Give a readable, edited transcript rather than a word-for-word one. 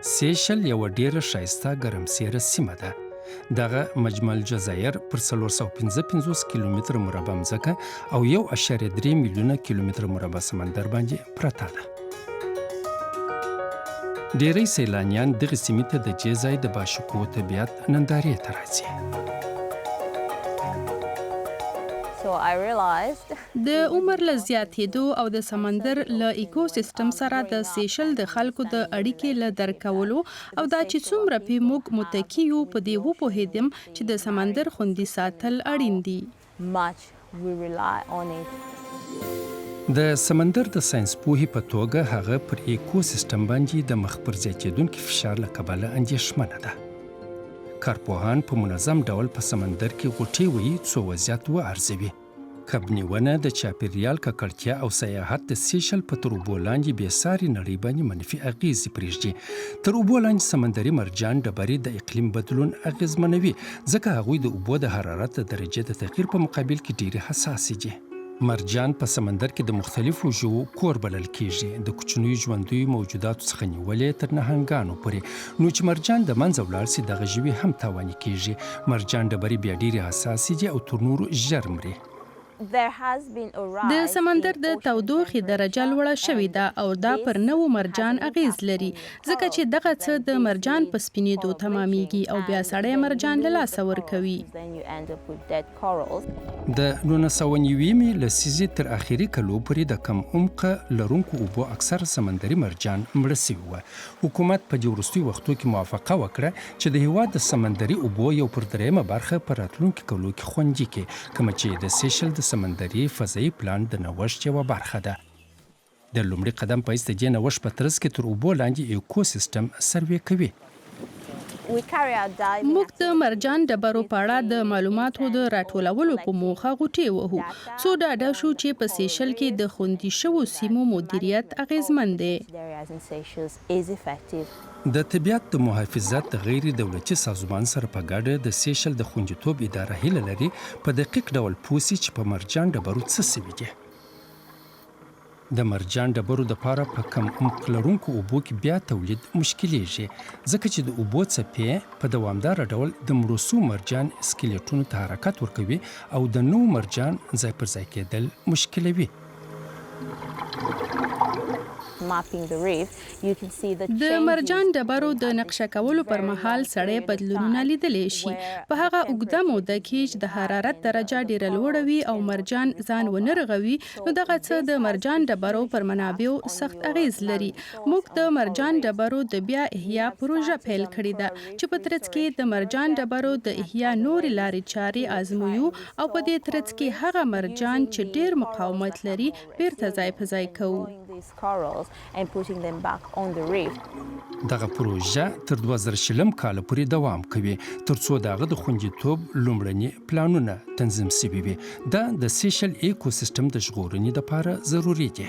سیشل یو ډیره ښایسته ګرمسیره سیمه ده. دغه مجمل جزایر پر 455 کیلومتره مربع مځکه او 1.3 میلیونه کیلومتره مربع سمندر باندې پرته ده. ډیری سیلانیان دغه سیمې ته د دې ځای د باشکوه طبیعت نندارې ته راځي. د عمر له زیاتېدو او د سمندر له ایکوسیستم سره د سیشل د خلکو د اړیکې له درک کولو او دا چې څومره پې موږ متکي یو په دې وپوهېدم چې د سمندر خوندي ساتل اړین دي. د سمندر د ساينس پوهې په توګه هغه پر ایکوسیستم باندې د مخ پر زیاتېدونکي فشار له کبله اندېښمنه ده. کارپوهان په منظم ډول په سمندر کې غوټې وهي څو وضعیت وارزوي. کبنیونه د چاپیریال ککړتیا او سیاحت د سیشل په تر اوبو لاندې بېساري نړۍ باندې منفي اغیزې پرېږدي. تر اوبو لاندې سمندري مرجان ډبرې د اقلیم بدلون اغیزمنوي ځکه هغوی د اوبو د حرارت د درجې د تغییر په مقابل کې ډېرې حساسې دي. مرجان په سمندر کې د مختلفو ژوو کور بلل کیږي، د کوچنیو ژوندیو موجوداتو څخه نیولې تر نهنګانو پورې. نو چې مرجان د منځه ولاړ سي دغه ژوي هم تاواني کیږي. مرجان ډبرې بیا ډېرې حساسې دي او تر نورو ژر مري. د سمندر د تودوخې درجه لوړه شوې ده او دا پر نوو مرجان اغیز لري ځکه چې دغه څه د مرجان په سپینېدو تمامیږي او بیا سړی مرجان له لاسه ورکوي. د 1990 لسیزې تر اخري کلو پورې د کم عمقه لرونکو اوبو اکثر سمندري مرجان مړه سوي وو. حکومت په دې وروستیو وختو کې موافقه وکړه چې د هېواد د سمندري اوبو یو پر درېیمه برخه په راتلونکي کلو کې خوندي کړي، کومه چې د سیشل د سمندري فضایي پلان د نوښت یوه برخه ده. د لومړي قدم په ایسته دې نوښت په ترڅ کې تر اوبو لاندې ایکوسیستم سروې کوي. موږ د مرجان ډبرو په اړه د معلوماتو د راټولولو په موخه غوټې وهو څو ډاډه شو چې په سیشل کې د خوندي شوو سیمو مدیریت اغیزمن دی. د طبیعت د محافظت د غیر دولتي سازمان سره په ګډه د سیشل د خوندیتوب اداره هیله لري په دقیق ډول پوه سي چې په مرجان ډبرو څه سوي دي. د مرجان ډبرو دپاره په کم عمق لرونکو اوبو کې بیا تولید مشکلیږي ځکه چې د اوبو څپې په دوامداره ډول د مړو سوو مرجان سکلیټونو ته حرکت ورکوي او د نوو مرجان ځای پر ځای کېدل مشکلوي. د مرجان ډبرو د نقشه کولو پر مهال سړی بدلونونه لیدلی شي. په هغه اوږده موده کې چې د حرارت درجه ډیره لوړه وي او مرجان ځان ونه رغوي نو دغه څه د مرجان ډبرو پر منابعو سخت اغیز لري. موږ د مرجان ډبرو د بیا احیا پروژه پیل کړې ده چې په ترڅ کې د مرجان ډبرو د احیا نورې لارې چارې آزمویو او په دې ترڅ کې هغه مرجان چې ډیر مقاومت لري بیرته ځای په ځای کوو. دغه پروژه تر 2020 کال پورې دوام کوي ترڅو دغه د خوندیتوب لومړني پلانونه تنظیم شوي وي. دا د سیشل ایکوسیستم د ژغورنې لپاره ضروري دي.